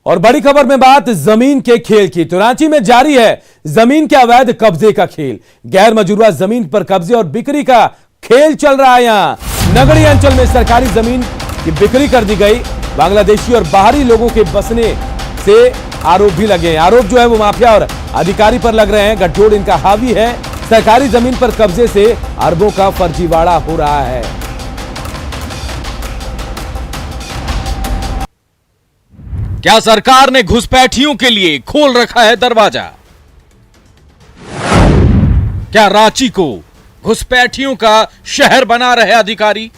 और बड़ी खबर में बात जमीन के खेल की। तो रांची में जारी है जमीन के अवैध कब्जे का खेल। गैर मजरूआ जमीन पर कब्जे और बिक्री का खेल चल रहा है। यहां नगरी अंचल में सरकारी जमीन की बिक्री कर दी गई। बांग्लादेशी और बाहरी लोगों के बसने से आरोप भी लगे हैं। आरोप जो है वो माफिया और अधिकारी पर लग रहे हैं। गठजोड़ इनका हावी है। सरकारी जमीन पर कब्जे से अरबों का फर्जीवाड़ा हो रहा है। क्या सरकार ने घुसपैठियों के लिए खोल रखा है दरवाजा? क्या रांची को घुसपैठियों का शहर बना रहे अधिकारी?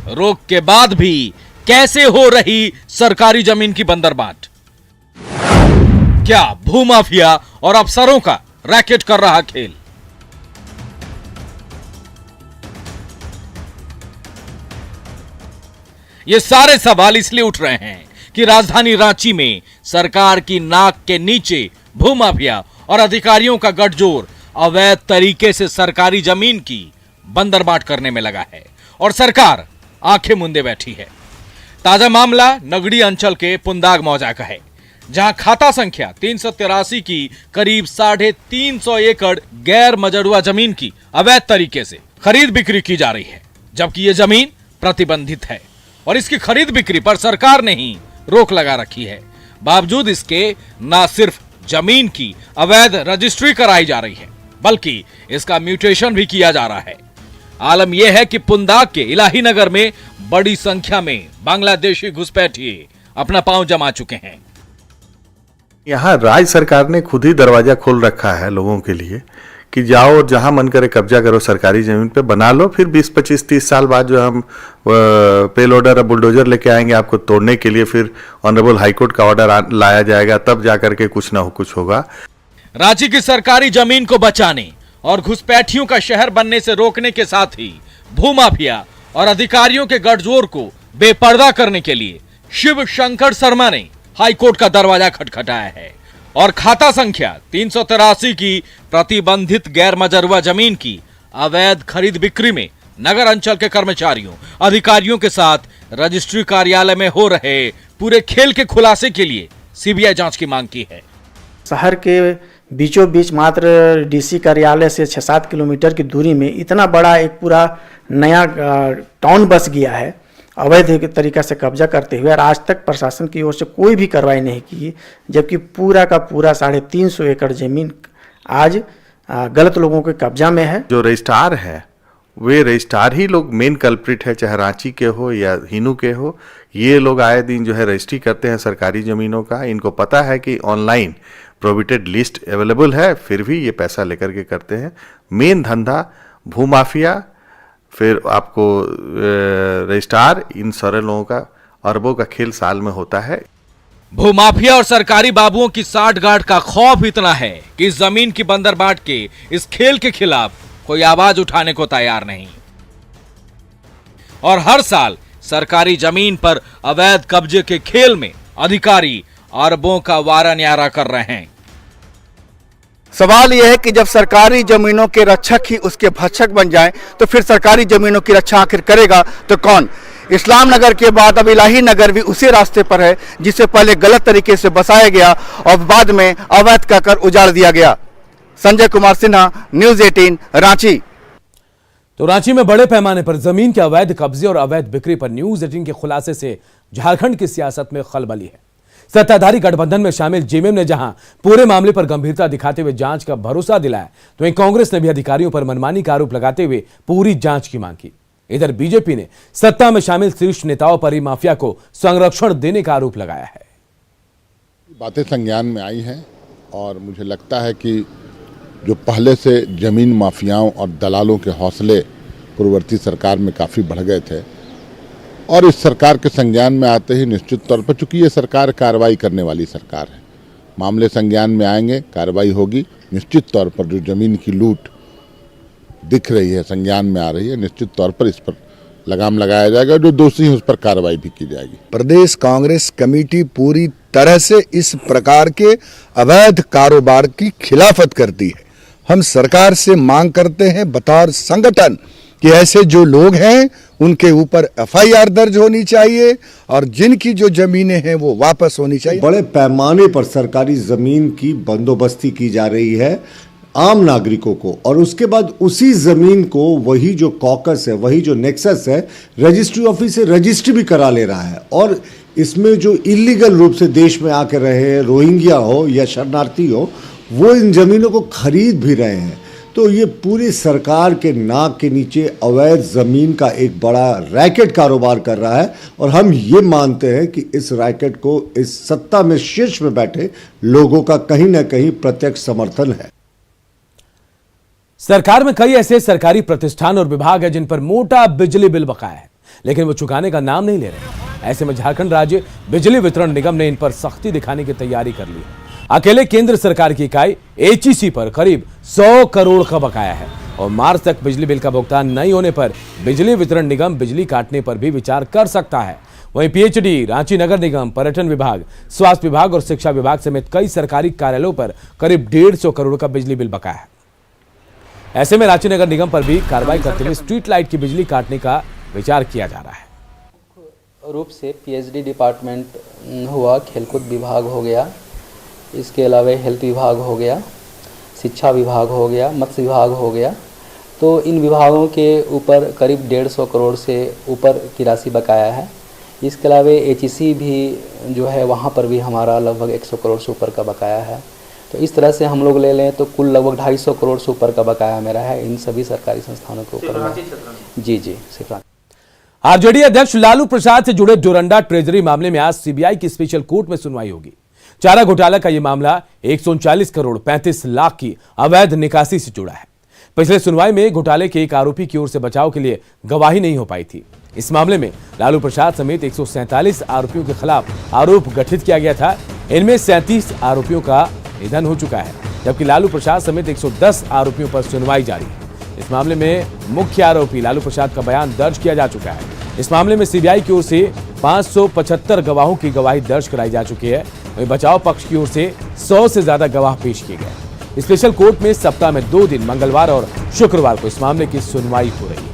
रोक के बाद भी कैसे हो रही सरकारी जमीन की बंदरबाट? क्या भूमाफिया और अफसरों का रैकेट कर रहा खेल? ये सारे सवाल इसलिए उठ रहे हैं कि राजधानी रांची में सरकार की नाक के नीचे भूमाफिया और अधिकारियों का गठजोड़ अवैध तरीके से सरकारी जमीन की बंदरबाट करने में लगा है और सरकार आंखें मूंदे बैठी है। ताजा मामला नगड़ी अंचल के पुंदाग मौजा का है, जहां खाता संख्या 383 की करीब 350 एकड़ गैर मजरूआ जमीन की अवैध तरीके से खरीद बिक्री की जा रही है, जबकि यह जमीन प्रतिबंधित है और इसकी खरीद बिक्री पर सरकार ने ही रोक लगा रखी है। बावजूद इसके न सिर्फ जमीन की अवैध रजिस्ट्री कराई जा रही है, बल्कि इसका म्यूटेशन भी किया जा रहा है। आलम यह है कि पुंदाग के इलाही नगर में बड़ी संख्या में बांग्लादेशी घुसपैठिए अपना पांव जमा चुके हैं। यहाँ राज्य सरकार ने खुद ही दरवाजा खोल रखा है लोगों के लिए कि जाओ और जहां मन करे कब्जा करो सरकारी जमीन पे, बना लो। फिर 20, 25, 30 साल बाद जो हम पे लोडर और बुलडोजर लेके आएंगे आपको तोड़ने के लिए, फिर ऑनरेबल हाईकोर्ट का ऑर्डर लाया जाएगा, तब जाकर के कुछ ना हो कुछ होगा। रांची की सरकारी जमीन को बचाने और घुसपैठियों का शहर बनने से रोकने के साथ ही भूमाफिया और अधिकारियों के गठजोड़ को बेपर्दा करने के लिए शिव शंकर शर्मा ने हाईकोर्ट का दरवाजा खटखटाया है और खाता संख्या 383 की प्रतिबंधित गैर मजरूआ जमीन की अवैध खरीद बिक्री में नगर अंचल के कर्मचारियों अधिकारियों के साथ रजिस्ट्री कार्यालय में हो रहे पूरे खेल के खुलासे के लिए सीबीआई जांच की मांग की है। शहर के बीचों बीच मात्र डीसी कार्यालय से 6-7 किलोमीटर की दूरी में इतना बड़ा एक पूरा नया टाउन बस गया है अवैध तरीका से कब्जा करते हुए, और आज तक प्रशासन की ओर से कोई भी कार्रवाई नहीं की, जबकि पूरा का पूरा 350 एकड़ जमीन आज गलत लोगों के कब्जा में है। जो रजिस्ट्रार है वे रजिस्ट्रार ही लोग मेन कल्प्रिट है, चाहे रांची के हो या हिनू के हो। ये लोग आए दिन जो है रजिस्ट्री करते हैं सरकारी जमीनों का। इनको पता है कि ऑनलाइन प्रोहिबिटेड लिस्ट अवेलेबल है, फिर भी ये पैसा लेकर के करते हैं। मेन धंधा भूमाफिया, फिर आपको रजिस्ट्रार, इन सारे लोगों का अरबों का खेल साल में होता है। भूमाफिया और सरकारी बाबुओं की साठगांठ का खौफ इतना है कि इस जमीन की बंदरबाट के इस खेल के खिलाफ कोई आवाज उठाने को तैयार नहीं और हर साल सरकारी जमीन पर अवैध कब्जे के खेल में अधिकारी अरबों का वारा न्यारा कर रहे हैं। सवाल यह है कि जब सरकारी जमीनों के रक्षक ही उसके भक्षक बन जाएं, तो फिर सरकारी जमीनों की रक्षा आखिर करेगा तो कौन? इस्लाम नगर के बाद अब इलाही नगर भी उसी रास्ते पर है, जिसे पहले गलत तरीके से बसाया गया और बाद में अवैध कहकर उजाड़ दिया गया। संजय कुमार सिन्हा, न्यूज़ 18, रांची। तो रांची में बड़े पैमाने पर जमीन के अवैध कब्जे और अवैध बिक्री पर न्यूज़ 18 के खुलासे से झारखंड की सियासत में खलबली है। सत्ताधारी गठबंधन में शामिल जेएमएम ने जहां पूरे मामले पर गंभीरता दिखाते हुए जांच का भरोसा दिलाया, तो वहीं कांग्रेस ने भी अधिकारियों पर मनमानी का आरोप लगाते हुए पूरी जांच की मांग की। इधर बीजेपी ने सत्ता में शामिल शीर्ष नेताओं पर ही माफिया को संरक्षण देने का आरोप लगाया है। बातें संज्ञान में आई हैं और मुझे लगता है कि जो पहले से जमीन माफियाओं और दलालों के हौसले पूर्ववर्ती सरकार में काफ़ी बढ़ गए थे और इस सरकार के संज्ञान में आते ही निश्चित तौर पर, चूंकि ये सरकार कार्रवाई करने वाली सरकार है, मामले संज्ञान में आएंगे, कार्रवाई होगी। निश्चित तौर पर जो जमीन की लूट दिख रही है, संज्ञान में आ रही है, निश्चित तौर पर इस पर लगाम लगाया जाएगा। जो दोषी हैं उस पर कार्रवाई भी की जाएगी। प्रदेश कांग्रेस कमेटी पूरी तरह से इस प्रकार के अवैध कारोबार की खिलाफत करती है। हम सरकार से मांग करते हैं बतौर संगठन कि ऐसे जो लोग हैं उनके ऊपर एफआईआर दर्ज होनी चाहिए और जिनकी जो जमीनें हैं वो वापस होनी चाहिए। बड़े पैमाने पर सरकारी जमीन की बंदोबस्ती की जा रही है आम नागरिकों को, और उसके बाद उसी जमीन को वही जो कॉकस है, वही जो नेक्सस है, रजिस्ट्री ऑफिस से रजिस्ट्री भी करा ले रहा है। और इसमें जो इलीगल रूप से देश में आके रहे, रोहिंग्या हो या शरणार्थी हो, वो इन जमीनों को खरीद भी रहे हैं। तो ये पूरी सरकार के नाक के नीचे अवैध जमीन का एक बड़ा रैकेट कारोबार कर रहा है, और हम ये मानते हैं कि इस रैकेट को इस सत्ता में शीर्ष में बैठे लोगों का कहीं ना कहीं प्रत्यक्ष समर्थन है। सरकार में कई ऐसे सरकारी प्रतिष्ठान और विभाग हैं जिन पर मोटा बिजली बिल बकाया है, लेकिन वो चुकाने का नाम नहीं ले रहे। ऐसे में झारखंड राज्य बिजली वितरण निगम ने इन पर सख्ती दिखाने की तैयारी कर ली है। अकेले केंद्र सरकार की इकाई एचईसी पर करीब 100 करोड़ का बकाया है, और मार्च तक बिजली बिल का भुगतान नहीं होने पर बिजली वितरण निगम बिजली काटने पर भी विचार कर सकता है। वहीं पीएचडी, रांची नगर निगम, पर्यटन विभाग, स्वास्थ्य विभाग और शिक्षा विभाग समेत कई सरकारी कार्यालयों पर करीब 150 करोड़ का बिजली बिल बकाया है। ऐसे में रांची नगर निगम पर भी कार्रवाई करते हुए स्ट्रीट लाइट की बिजली काटने का विचार किया जा रहा है। रूप से पीएचडी डिपार्टमेंट हुआ, खेलकूद विभाग हो गया, इसके अलावा हेल्थ विभाग हो गया, शिक्षा विभाग हो गया, मत्स्य विभाग हो गया। तो इन विभागों के ऊपर करीब 150 करोड़ से ऊपर की राशि बकाया है। इसके अलावा एचईसी भी जो है वहाँ पर भी हमारा लगभग 100 करोड़ से ऊपर का बकाया है। तो इस तरह से हम लोग ले लें तो कुल लगभग 250 करोड़ से ऊपर का बकाया मेरा है इन सभी सरकारी संस्थानों के ऊपर। जी सिर्फ। आरजेडी अध्यक्ष लालू प्रसाद से जुड़े डोरंडा ट्रेजरी मामले में आज सीबीआई की स्पेशल कोर्ट में सुनवाई होगी। चारा घोटाला का यह मामला 139 करोड़ 35 लाख की अवैध निकासी से जुड़ा है। पिछले सुनवाई में घोटाले के एक आरोपी की ओर से बचाव के लिए गवाही नहीं हो पाई थी। इस मामले में लालू प्रसाद समेत 147 आरोपियों के खिलाफ आरोप गठित किया गया था। इनमें 37 आरोपियों का निधन हो चुका है, जबकि लालू प्रसाद समेत 110 आरोपियों पर सुनवाई जारी है। इस मामले में मुख्य आरोपी लालू प्रसाद का बयान दर्ज किया जा चुका है। इस मामले में सीबीआई की ओर से 575 गवाहों की गवाही दर्ज कराई जा चुकी है। वहीं बचाव पक्ष की ओर से 100 से ज्यादा गवाह पेश किए गए। स्पेशल कोर्ट में सप्ताह में 2 दिन मंगलवार और शुक्रवार को इस मामले की सुनवाई हो रही है।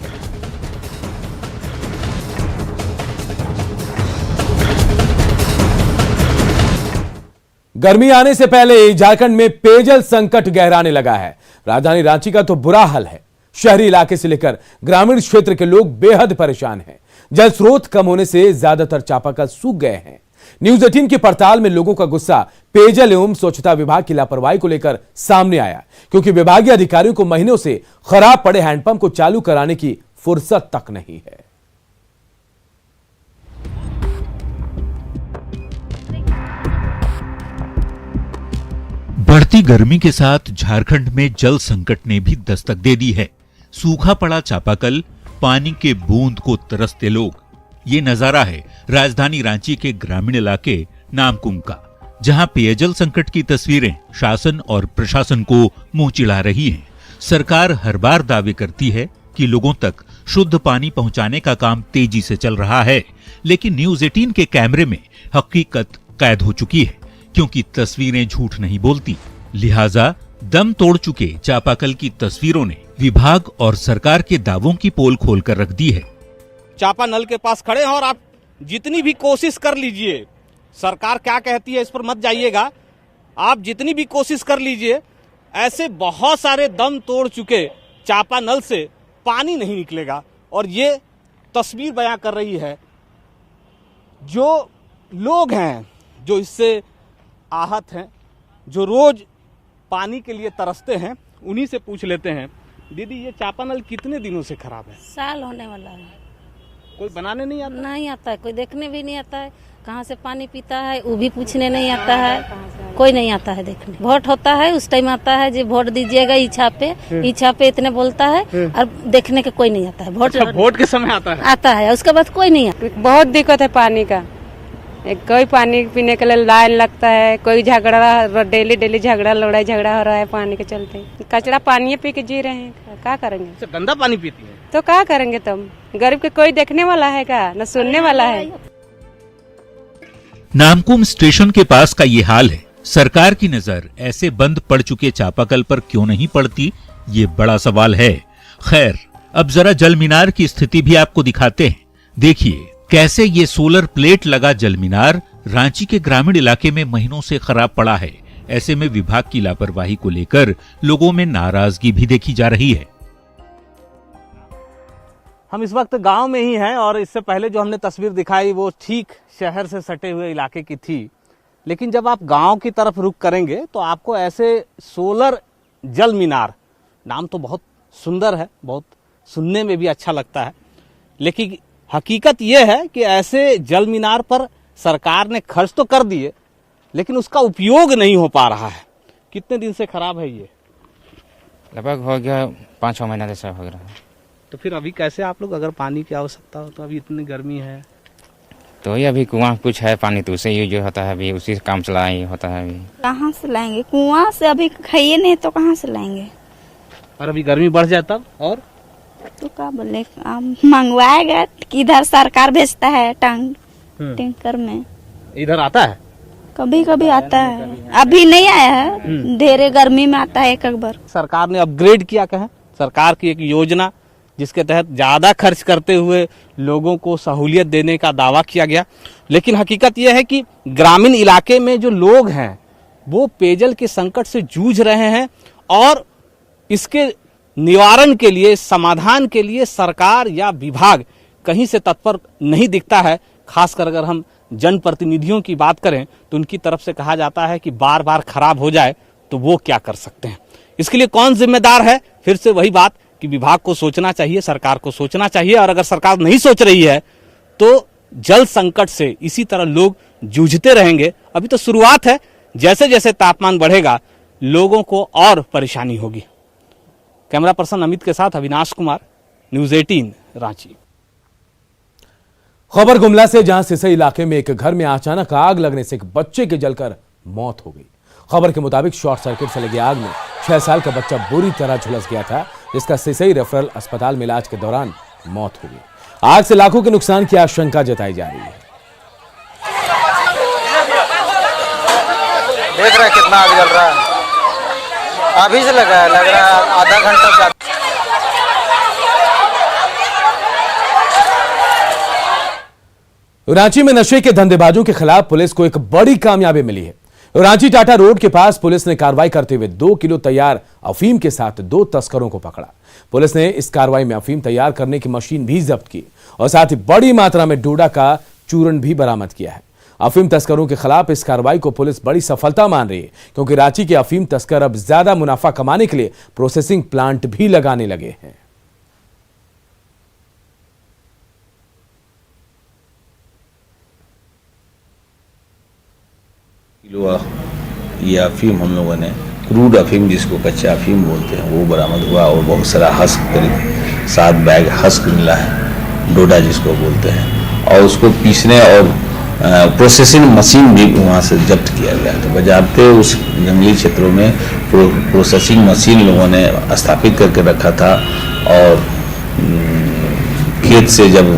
गर्मी आने से पहले ही झारखंड में पेयजल संकट गहराने लगा है। राजधानी रांची का तो बुरा हाल है। शहरी इलाके से लेकर ग्रामीण क्षेत्र के लोग बेहद परेशान हैं। जल स्रोत कम होने से ज्यादातर चापाकल सूख गए हैं। न्यूज 18 की पड़ताल में लोगों का गुस्सा पेयजल एवं स्वच्छता विभाग की लापरवाही को लेकर सामने आया, क्योंकि विभागीय अधिकारियों को महीनों से खराब पड़े हैंडपंप को चालू कराने की फुर्सत तक नहीं है। बढ़ती गर्मी के साथ झारखंड में जल संकट ने भी दस्तक दे दी है। सूखा पड़ा चापाकल, पानी के बूंद को तरसते लोग। ये नजारा है राजधानी रांची के ग्रामीण इलाके नामकुम का, जहां पेयजल संकट की तस्वीरें शासन और प्रशासन को मुंह चिढ़ा रही हैं। सरकार हर बार दावे करती है कि लोगों तक शुद्ध पानी पहुंचाने का काम तेजी से चल रहा है, लेकिन न्यूज 18 के कैमरे में हकीकत कैद हो चुकी है, क्योंकि तस्वीरें झूठ नहीं बोलती। लिहाजा दम तोड़ चुके चापाकल की तस्वीरों ने विभाग और सरकार के दावों की पोल खोलकर रख दी है। चापा नल के पास खड़े हैं और आप जितनी भी कोशिश कर लीजिए, सरकार क्या कहती है इस पर मत जाइएगा, आप जितनी भी कोशिश कर लीजिए, ऐसे बहुत सारे दम तोड़ चुके चापा नल से पानी नहीं निकलेगा। और ये तस्वीर बयां कर रही है, जो लोग हैं जो इससे आहत हैं, जो रोज पानी के लिए तरसते हैं, उन्हीं से पूछ लेते हैं। दीदी, ये चापा नल कितने दिनों से खराब है? साल होने वाला है। कोई बनाने नहीं आता? नहीं आता है, कोई देखने भी नहीं आता है। कहाँ से पानी पीता है वो भी पूछने नहीं आता है, कोई नहीं आता है देखने। वोट होता है उस टाइम आता है, जो वोट दीजिएगा इच्छा पे इतने बोलता है, और देखने के कोई नहीं आता है। वोट के समय आता है, उसके बाद कोई नहीं आता। बहुत दिक्कत है पानी का। कोई पानी पीने के लिए लाइन लगता है, कोई झगड़ा, डेली झगड़ा लड़ाई झगड़ा हो रहा है पानी के चलते। कचरा पानी पी के जी रहे हैं, क्या करेंगे? गंदा पानी पीती है तो क्या करेंगे? तुम गरीब के कोई देखने वाला है क्या? न सुनने वाला है। नामकुम स्टेशन के पास का ये हाल है। सरकार की नजर ऐसे बंद पड़ चुके चापाकल पर क्यों नहीं पड़ती, ये बड़ा सवाल है। खैर, अब जरा जल मीनार की स्थिति भी आपको दिखाते हैं। देखिए कैसे ये सोलर प्लेट लगा जल मीनार रांची के ग्रामीण इलाके में महीनों से खराब पड़ा है। ऐसे में विभाग की लापरवाही को लेकर लोगों में नाराजगी भी देखी जा रही है। हम इस वक्त गांव में ही हैं और इससे पहले जो हमने तस्वीर दिखाई वो ठीक शहर से सटे हुए इलाके की थी। लेकिन जब आप गांव की तरफ रुख करेंगे तो आपको ऐसे सोलर जल मीनार, नाम तो बहुत सुंदर है, बहुत सुनने में भी अच्छा लगता है, लेकिन हकीकत यह है कि ऐसे जल मीनार पर सरकार ने खर्च तो कर दिए लेकिन उसका उपयोग नहीं हो पा रहा है। कितने दिन से खराब है ये? लगभग हो गया 5-6 महीना जैसा हो रहा है। तो फिर अभी कैसे आप लोग, अगर पानी की आवश्यकता हो तो अभी इतनी गर्मी है तो ये अभी कुआं कुछ है पानी तो उसे यूज होता है, अभी उसी काम चला ही होता है। अभी कहाँ से लाएंगे? कुआं से अभी खाइए नहीं तो कहाँ से लाएंगे? और अभी गर्मी बढ़ जाए तब और तो क्या बोले, मंगवाएगा किधर सरकार भेजता है टैंकर में, इधर आता है कभी कभी आता है, अभी नहीं आया है, ढेरे गर्मी में आता है एक बार। सरकार ने अपग्रेड किया, कहें सरकार की एक योजना जिसके तहत ज्यादा खर्च करते हुए लोगों को सहूलियत देने का दावा किया गया, लेकिन हकीकत यह है कि ग्रामीण इलाके में जो लोग हैं वो पेयजल के संकट से जूझ रहे हैं और इसके निवारण के लिए, समाधान के लिए सरकार या विभाग कहीं से तत्पर नहीं दिखता है। खासकर अगर हम जनप्रतिनिधियों की बात करें तो उनकी तरफ से कहा जाता है कि बार बार खराब हो जाए तो वो क्या कर सकते हैं। इसके लिए कौन जिम्मेदार है? फिर से वही बात कि विभाग को सोचना चाहिए, सरकार को सोचना चाहिए, और अगर सरकार नहीं सोच रही है तो जल संकट से इसी तरह लोग जूझते रहेंगे। अभी तो शुरुआत है, जैसे जैसे तापमान बढ़ेगा लोगों को और परेशानी होगी। कैमरा पर्सन अमित के साथ अविनाश कुमार, न्यूज़ 18 रांची। खबर गुमला से, जहां सिसई इलाके में एक घर में अचानक आग लगने से एक बच्चे की जलकर मौत हो गई। खबर के मुताबिक शॉर्ट सर्किट से लगी आग में 6 साल का बच्चा बुरी तरह झुलस गया था, जिसका सिसई रेफरल अस्पताल में इलाज के दौरान मौत हो गई। आग से लाखों के नुकसान की आशंका जताई जा रही है। देख रहा है कितना आग जल रहा है, अभी से लगा है, लग रहा है आधा घंटा। रांची में नशे के धंधेबाजों के खिलाफ पुलिस को एक बड़ी कामयाबी मिली है। रांची टाटा रोड के पास पुलिस ने कार्रवाई करते हुए 2 किलो तैयार अफीम के साथ 2 तस्करों को पकड़ा। पुलिस ने इस कार्रवाई में अफीम तैयार करने की मशीन भी जब्त की और साथ ही बड़ी मात्रा में डोडा का चूर्ण भी बरामद किया है। अफीम तस्करों के खिलाफ इस कार्रवाई को पुलिस बड़ी सफलता मान रही है, क्योंकि रांची के अफीम तस्कर अब ज्यादा मुनाफा कमाने के लिए प्रोसेसिंग प्लांट भी लगाने लगे हैं। किलो ये अफीम हम लोगों ने, क्रूड अफीम जिसको कच्चा अफीम बोलते हैं, वो बरामद हुआ और बहुत सारा हस्क, करीब 7 बैग हस्क मिला है, डोडा जिसको बोलते हैं, और उसको पीसने और प्रोसेसिंग मशीन भी वहाँ से जब्त किया गया। तो बजाते उस जंगली क्षेत्रों में प्रोसेसिंग मशीन लोगों ने स्थापित करके रखा था और खेत से जब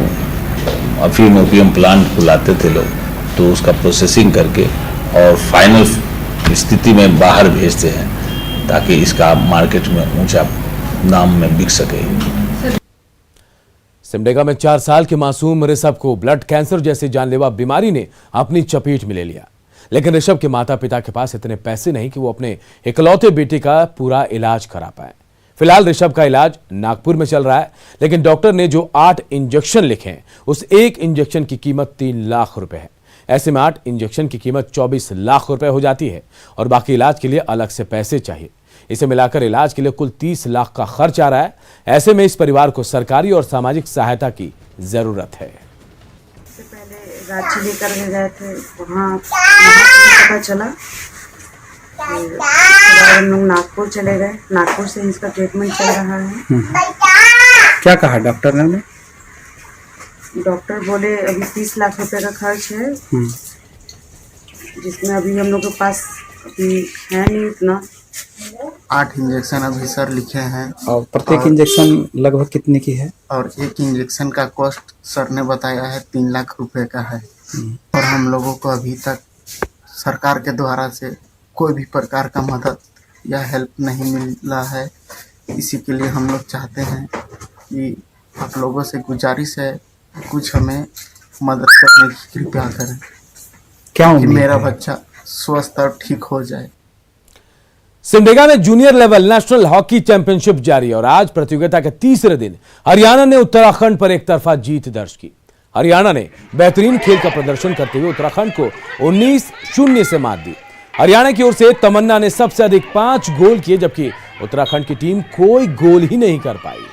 अफीम ओपियम प्लांट को लाते थे लोग तो उसका प्रोसेसिंग करके और फाइनल स्थिति में बाहर भेजते हैं ताकि इसका मार्केट में ऊंचा दाम में बिक सके। सिमडेगा में 4 साल के मासूम ऋषभ को ब्लड कैंसर जैसी जानलेवा बीमारी ने अपनी चपेट में ले लिया, लेकिन ऋषभ के माता पिता के पास इतने पैसे नहीं कि वो अपने इकलौते बेटे का पूरा इलाज करा पाए। फिलहाल ऋषभ का इलाज नागपुर में चल रहा है, लेकिन डॉक्टर ने जो 8 इंजेक्शन लिखे हैं उस एक इंजेक्शन की कीमत 3 लाख रुपए है। ऐसे में 8 इंजेक्शन की कीमत 24 लाख रुपए हो जाती है और बाकी इलाज के लिए अलग से पैसे चाहिए। इसे मिलाकर इलाज के लिए कुल 30 लाख का खर्च आ रहा है। ऐसे में इस परिवार को सरकारी और सामाजिक सहायता की जरूरत है। इससे पहले रांची लेकर गए थे, वहाँ पता चला, हम लोग नागपुर चले गए, नागपुर से इसका ट्रीटमेंट चल रहा है। क्या कहा डॉक्टर ने? डॉक्टर बोले अभी 30 लाख रुपए का खर्च है, जिसमें अभी हम लोग के पास अभी है नहीं उतना। 8 इंजेक्शन अभी सर लिखे हैं। और प्रत्येक इंजेक्शन लगभग कितने की है? और एक इंजेक्शन का कॉस्ट सर ने बताया है 3 लाख रुपए का है। और हम लोगों को अभी तक सरकार के द्वारा से कोई भी प्रकार का मदद या हेल्प नहीं मिला है। इसी के लिए हम लोग चाहते हैं कि आप लोगों से गुजारिश है, कुछ हमें मदद करने की कृपया करें क्या कि उम्मीद मेरा है? बच्चा स्वस्थ और ठीक हो जाए। सिमडेगा में junior level national hockey championship जारी है और आज प्रतियोगिता के तीसरे दिन हरियाणा ने उत्तराखंड पर एक तरफा जीत दर्ज की। हरियाणा ने बेहतरीन खेल का प्रदर्शन करते हुए उत्तराखंड को 19-0 से मात दी। हरियाणा की ओर से तमन्ना ने सबसे अधिक 5 गोल किए, जबकि उत्तराखंड की टीम कोई गोल ही नहीं कर पाई।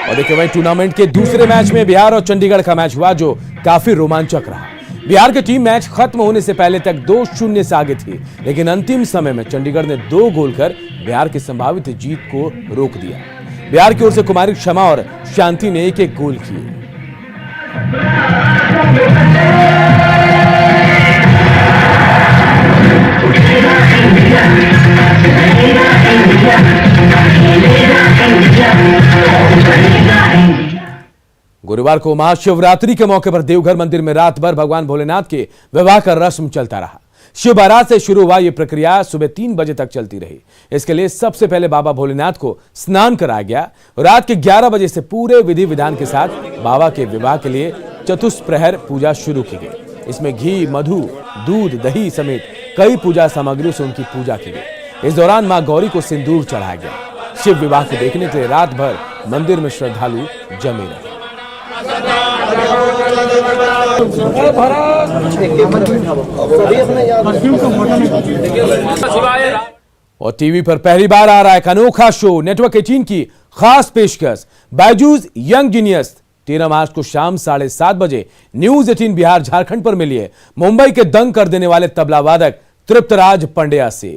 और देखिए वही टूर्नामेंट के दूसरे मैच में बिहार और चंडीगढ़ का मैच हुआ, जो काफी रोमांचक रहा। बिहार की टीम मैच खत्म होने से पहले तक 2-0 से आगे थी, लेकिन अंतिम समय में चंडीगढ़ ने 2 गोल कर बिहार की संभावित जीत को रोक दिया। बिहार की ओर से कुमारी क्षमा और शांति ने 1-1 गोल किए। गुरुवार को महाशिवरात्रि के मौके पर देवघर मंदिर में रात भर भगवान भोलेनाथ के विवाह का रस्म चलता रहा। शिव बारात से शुरू हुआ यह प्रक्रिया सुबह 3 बजे तक चलती रही। इसके लिए सबसे पहले बाबा भोलेनाथ को स्नान कराया गया। रात के 11 बजे से पूरे विधि विधान के साथ बाबा के विवाह के लिए चतुष्प्रहर पूजा शुरू की गई। इसमें घी, मधु, दूध, दही समेत कई पूजा सामग्रियों से उनकी पूजा की गई। इस दौरान मां गौरी को सिंदूर चढ़ाया गया। शिव विवाह को देखने के लिए रात भर मंदिर में श्रद्धालु जमे रहे। और टीवी पर पहली बार आ रहा है एक अनोखा शो, नेटवर्क 18 की खास पेशकश बायजूस यंग जीनियस। 13 मार्च को शाम 7:30 बजे न्यूज 18 बिहार झारखंड पर मिलिए मुंबई के दंग कर देने वाले तबला वादक तृप्तराज पंड्या से।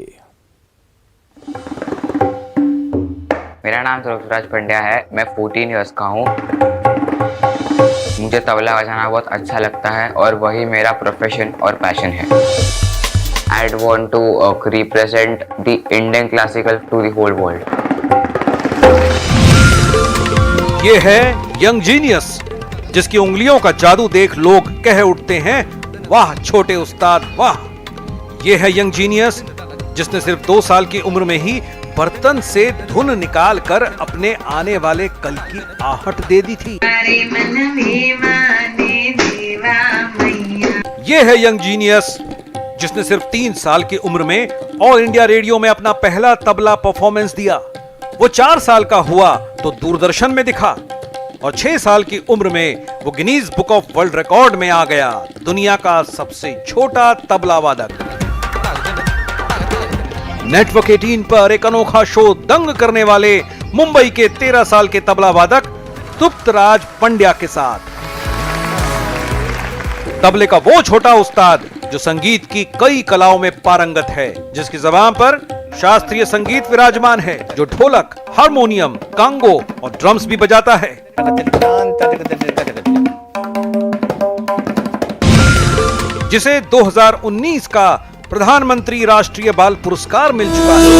मेरा नाम तृप्तराज पंड्या है। मैं 14 इयर्स का हूँ। मुझे तबला बजाना बहुत अच्छा लगता है और वही मेरा प्रोफेशन और पैशन है। I want to represent the Indian classical to the whole world. ये है यंग जीनियस, जिसकी उंगलियों का जादू देख लोग कह उठते हैं, वाह छोटे उस्ताद वाह। ये है यंग जीनियस, जिसने सिर्फ 2 साल की उम्र में ही बर्तन से धुन निकाल कर अपने आने वाले कल की आहट दे दी थी। ये है यंग जीनियस, जिसने सिर्फ 3 साल की उम्र में ऑल इंडिया रेडियो में अपना पहला तबला परफॉर्मेंस दिया। वो 4 साल का हुआ तो दूरदर्शन में दिखा और 6 साल की उम्र में वो Guinness book of world record में आ गया, दुनिया का सबसे छोटा तबला वादक। नेटवर्क 18 पर एक अनोखा शो दंग करने वाले मुंबई के 13 साल के तबला वादक तृप्तराज पंड्या के साथ तबले का वो छोटा उस्ताद जो संगीत की कई कलाओं में पारंगत है, जिसकी ज़बान पर शास्त्रीय संगीत विराजमान है, जो ढोलक, हारमोनियम, कांगो और ड्रम्स भी बजाता है। जिसे 2019 का प्रधानमंत्री राष्ट्रीय बाल पुरस्कार मिल चुका है।